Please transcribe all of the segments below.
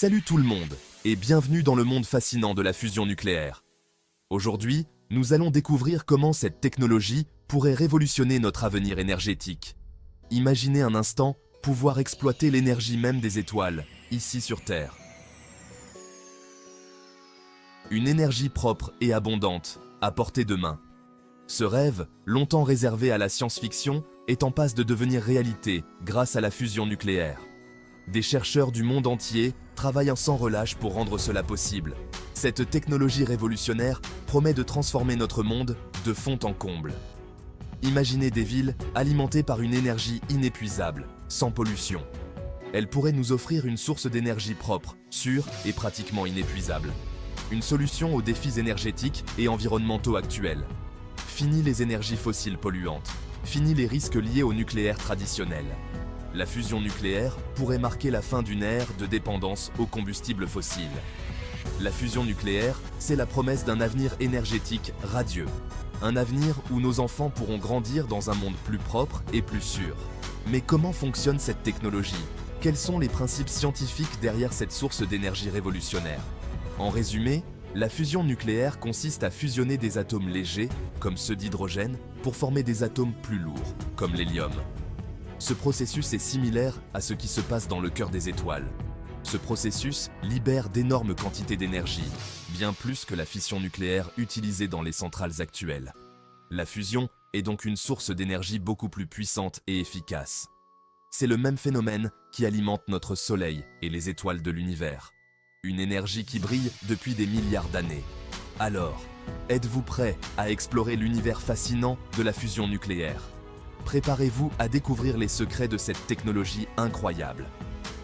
Salut tout le monde et bienvenue dans le monde fascinant de la fusion nucléaire. Aujourd'hui, nous allons découvrir comment cette technologie pourrait révolutionner notre avenir énergétique. Imaginez un instant pouvoir exploiter l'énergie même des étoiles, ici sur Terre. Une énergie propre et abondante, à portée de main. Ce rêve, longtemps réservé à la science-fiction, est en passe de devenir réalité grâce à la fusion nucléaire. Des chercheurs du monde entier travaillent sans relâche pour rendre cela possible. Cette technologie révolutionnaire promet de transformer notre monde de fond en comble. Imaginez des villes alimentées par une énergie inépuisable, sans pollution. Elle pourrait nous offrir une source d'énergie propre, sûre et pratiquement inépuisable. Une solution aux défis énergétiques et environnementaux actuels. Fini les énergies fossiles polluantes. Fini les risques liés au nucléaire traditionnel. La fusion nucléaire pourrait marquer la fin d'une ère de dépendance aux combustibles fossiles. La fusion nucléaire, c'est la promesse d'un avenir énergétique radieux. Un avenir où nos enfants pourront grandir dans un monde plus propre et plus sûr. Mais comment fonctionne cette technologie? Quels sont les principes scientifiques derrière cette source d'énergie révolutionnaire? En résumé, la fusion nucléaire consiste à fusionner des atomes légers, comme ceux d'hydrogène, pour former des atomes plus lourds, comme l'hélium. Ce processus est similaire à ce qui se passe dans le cœur des étoiles. Ce processus libère d'énormes quantités d'énergie, bien plus que la fission nucléaire utilisée dans les centrales actuelles. La fusion est donc une source d'énergie beaucoup plus puissante et efficace. C'est le même phénomène qui alimente notre Soleil et les étoiles de l'univers. Une énergie qui brille depuis des milliards d'années. Alors, êtes-vous prêts à explorer l'univers fascinant de la fusion nucléaire? Préparez-vous à découvrir les secrets de cette technologie incroyable.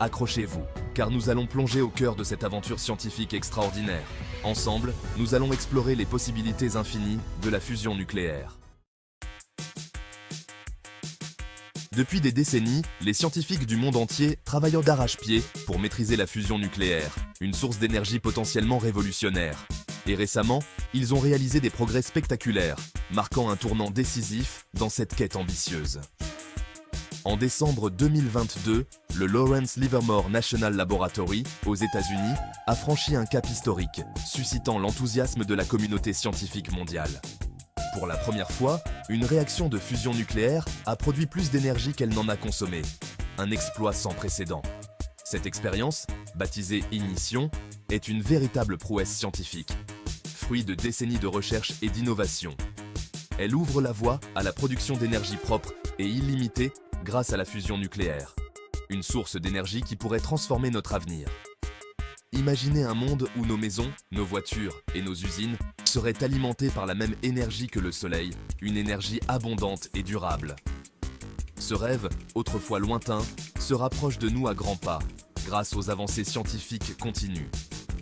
Accrochez-vous, car nous allons plonger au cœur de cette aventure scientifique extraordinaire. Ensemble, nous allons explorer les possibilités infinies de la fusion nucléaire. Depuis des décennies, les scientifiques du monde entier travaillent d'arrache-pied pour maîtriser la fusion nucléaire, une source d'énergie potentiellement révolutionnaire. Et récemment, ils ont réalisé des progrès spectaculaires, marquant un tournant décisif dans cette quête ambitieuse. En décembre 2022, le Lawrence Livermore National Laboratory, aux États-Unis, a franchi un cap historique, suscitant l'enthousiasme de la communauté scientifique mondiale. Pour la première fois, une réaction de fusion nucléaire a produit plus d'énergie qu'elle n'en a consommé. Un exploit sans précédent. Cette expérience, baptisée Ignition, est une véritable prouesse scientifique, fruit de décennies de recherche et d'innovation. Elle ouvre la voie à la production d'énergie propre et illimitée grâce à la fusion nucléaire. Une source d'énergie qui pourrait transformer notre avenir. Imaginez un monde où nos maisons, nos voitures et nos usines seraient alimentées par la même énergie que le Soleil, une énergie abondante et durable. Ce rêve, autrefois lointain, se rapproche de nous à grands pas, grâce aux avancées scientifiques continues.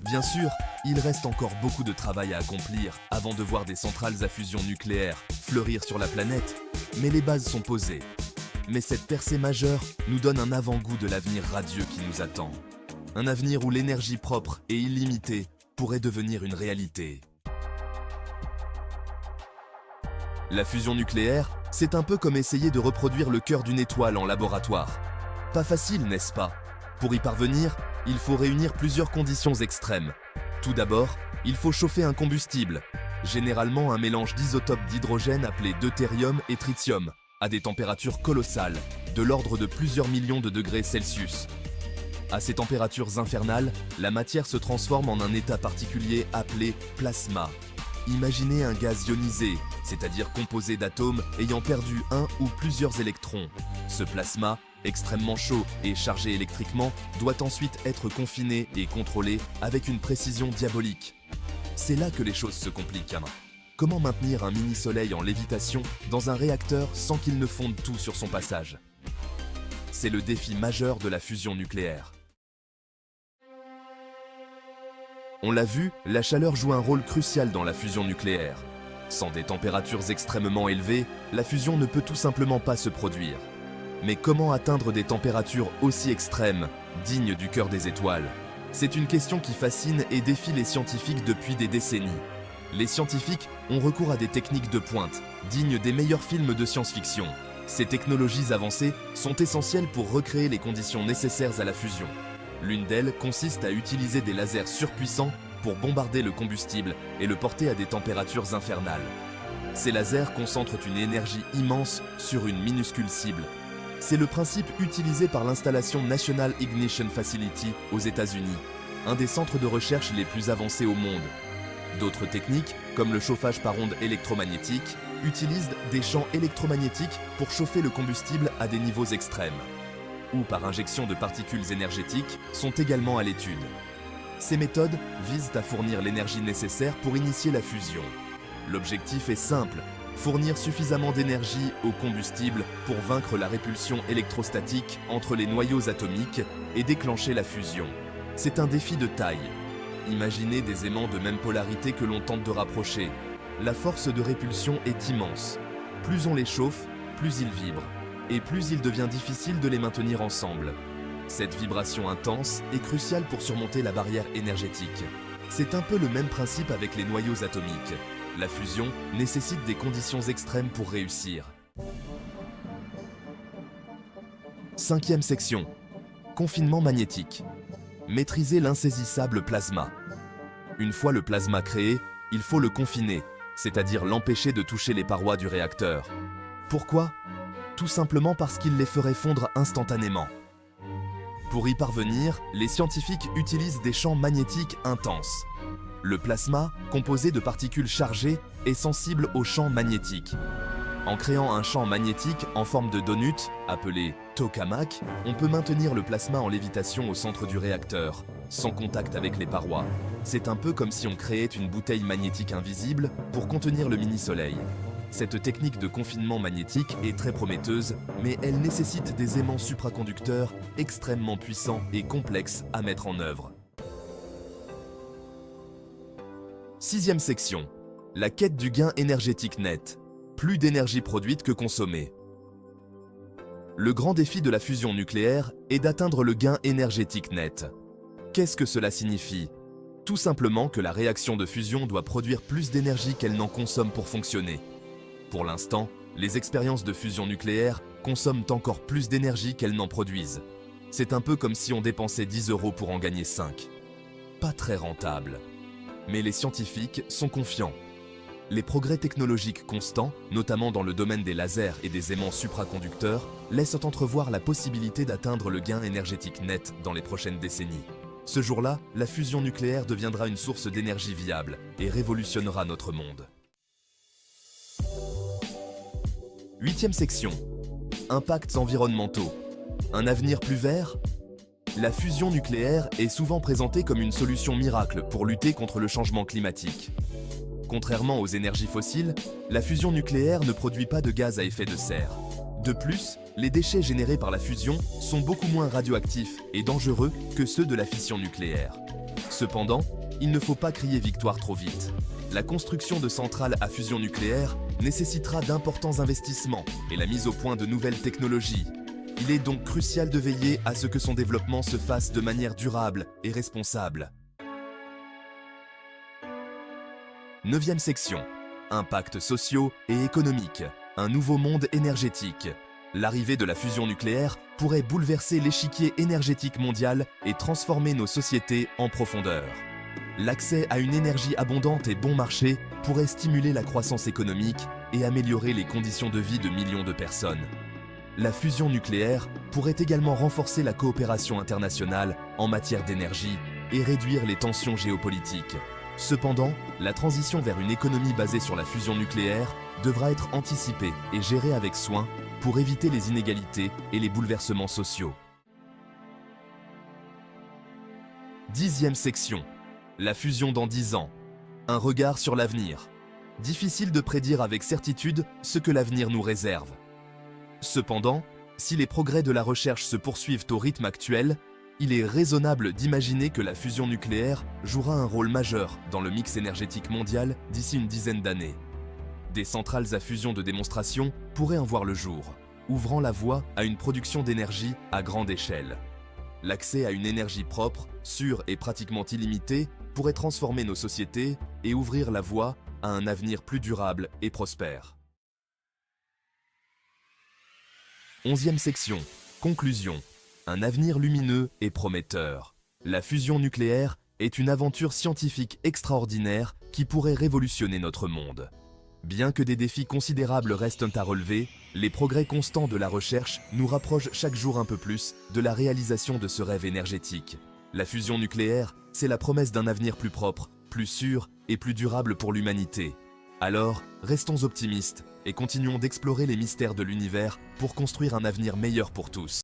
Bien sûr, il reste encore beaucoup de travail à accomplir avant de voir des centrales à fusion nucléaire fleurir sur la planète, mais les bases sont posées. Mais cette percée majeure nous donne un avant-goût de l'avenir radieux qui nous attend. Un avenir où l'énergie propre et illimitée pourrait devenir une réalité. La fusion nucléaire, c'est un peu comme essayer de reproduire le cœur d'une étoile en laboratoire. Pas facile, n'est-ce pas? Pour y parvenir, il faut réunir plusieurs conditions extrêmes. Tout d'abord, il faut chauffer un combustible, généralement un mélange d'isotopes d'hydrogène appelé deutérium et tritium, à des températures colossales, de l'ordre de plusieurs millions de degrés Celsius. À ces températures infernales, la matière se transforme en un état particulier appelé plasma. Imaginez un gaz ionisé, c'est-à-dire composé d'atomes ayant perdu un ou plusieurs électrons. Ce plasma, extrêmement chaud et chargé électriquement, doit ensuite être confiné et contrôlé avec une précision diabolique. C'est là que les choses se compliquent. Comment maintenir un mini-soleil en lévitation dans un réacteur sans qu'il ne fonde tout sur son passage? C'est le défi majeur de la fusion nucléaire. On l'a vu, la chaleur joue un rôle crucial dans la fusion nucléaire. Sans des températures extrêmement élevées, la fusion ne peut tout simplement pas se produire. Mais comment atteindre des températures aussi extrêmes, dignes du cœur des étoiles? C'est une question qui fascine et défie les scientifiques depuis des décennies. Les scientifiques ont recours à des techniques de pointe, dignes des meilleurs films de science-fiction. Ces technologies avancées sont essentielles pour recréer les conditions nécessaires à la fusion. L'une d'elles consiste à utiliser des lasers surpuissants pour bombarder le combustible et le porter à des températures infernales. Ces lasers concentrent une énergie immense sur une minuscule cible. C'est le principe utilisé par l'installation National Ignition Facility aux États-Unis, un des centres de recherche les plus avancés au monde. D'autres techniques, comme le chauffage par ondes électromagnétiques, utilisent des champs électromagnétiques pour chauffer le combustible à des niveaux extrêmes, ou par injection de particules énergétiques, sont également à l'étude. Ces méthodes visent à fournir l'énergie nécessaire pour initier la fusion. L'objectif est simple, fournir suffisamment d'énergie au combustible pour vaincre la répulsion électrostatique entre les noyaux atomiques et déclencher la fusion. C'est un défi de taille. Imaginez des aimants de même polarité que l'on tente de rapprocher. La force de répulsion est immense. Plus on les chauffe, plus ils vibrent, et plus il devient difficile de les maintenir ensemble. Cette vibration intense est cruciale pour surmonter la barrière énergétique. C'est un peu le même principe avec les noyaux atomiques. La fusion nécessite des conditions extrêmes pour réussir. 5e section. Confinement magnétique. Maîtriser l'insaisissable plasma. Une fois le plasma créé, il faut le confiner, c'est-à-dire l'empêcher de toucher les parois du réacteur. Pourquoi ? Tout simplement parce qu'il les ferait fondre instantanément. Pour y parvenir, les scientifiques utilisent des champs magnétiques intenses. Le plasma, composé de particules chargées, est sensible aux champs magnétiques. En créant un champ magnétique en forme de donut, appelé tokamak, on peut maintenir le plasma en lévitation au centre du réacteur, sans contact avec les parois. C'est un peu comme si on créait une bouteille magnétique invisible pour contenir le mini-soleil. Cette technique de confinement magnétique est très prometteuse, mais elle nécessite des aimants supraconducteurs extrêmement puissants et complexes à mettre en œuvre. 6e section. La quête du gain énergétique net. Plus d'énergie produite que consommée. Le grand défi de la fusion nucléaire est d'atteindre le gain énergétique net. Qu'est-ce que cela signifie ? Tout simplement que la réaction de fusion doit produire plus d'énergie qu'elle n'en consomme pour fonctionner. Pour l'instant, les expériences de fusion nucléaire consomment encore plus d'énergie qu'elles n'en produisent. C'est un peu comme si on dépensait 10 € pour en gagner 5. Pas très rentable. Mais les scientifiques sont confiants. Les progrès technologiques constants, notamment dans le domaine des lasers et des aimants supraconducteurs, laissent entrevoir la possibilité d'atteindre le gain énergétique net dans les prochaines décennies. Ce jour-là, la fusion nucléaire deviendra une source d'énergie viable et révolutionnera notre monde. 8e section. Impacts environnementaux. Un avenir plus vert ? La fusion nucléaire est souvent présentée comme une solution miracle pour lutter contre le changement climatique. Contrairement aux énergies fossiles, la fusion nucléaire ne produit pas de gaz à effet de serre. De plus, les déchets générés par la fusion sont beaucoup moins radioactifs et dangereux que ceux de la fission nucléaire. Cependant, il ne faut pas crier victoire trop vite. La construction de centrales à fusion nucléaire nécessitera d'importants investissements et la mise au point de nouvelles technologies. Il est donc crucial de veiller à ce que son développement se fasse de manière durable et responsable. 9e section. Impacts sociaux et économiques. Un nouveau monde énergétique. L'arrivée de la fusion nucléaire pourrait bouleverser l'échiquier énergétique mondial et transformer nos sociétés en profondeur. L'accès à une énergie abondante et bon marché pourrait stimuler la croissance économique et améliorer les conditions de vie de millions de personnes. La fusion nucléaire pourrait également renforcer la coopération internationale en matière d'énergie et réduire les tensions géopolitiques. Cependant, la transition vers une économie basée sur la fusion nucléaire devra être anticipée et gérée avec soin pour éviter les inégalités et les bouleversements sociaux. 10e section. La fusion dans 10 ans. Un regard sur l'avenir. Difficile de prédire avec certitude ce que l'avenir nous réserve. Cependant, si les progrès de la recherche se poursuivent au rythme actuel, il est raisonnable d'imaginer que la fusion nucléaire jouera un rôle majeur dans le mix énergétique mondial d'ici une dizaine d'années. Des centrales à fusion de démonstration pourraient en voir le jour, ouvrant la voie à une production d'énergie à grande échelle. L'accès à une énergie propre, sûre et pratiquement illimitée pourrait transformer nos sociétés et ouvrir la voie à un avenir plus durable et prospère. 11e section. Conclusion. Un avenir lumineux et prometteur. La fusion nucléaire est une aventure scientifique extraordinaire qui pourrait révolutionner notre monde. Bien que des défis considérables restent à relever, les progrès constants de la recherche nous rapprochent chaque jour un peu plus de la réalisation de ce rêve énergétique. La fusion nucléaire, c'est la promesse d'un avenir plus propre, plus sûr et plus durable pour l'humanité. Alors, restons optimistes et continuons d'explorer les mystères de l'univers pour construire un avenir meilleur pour tous.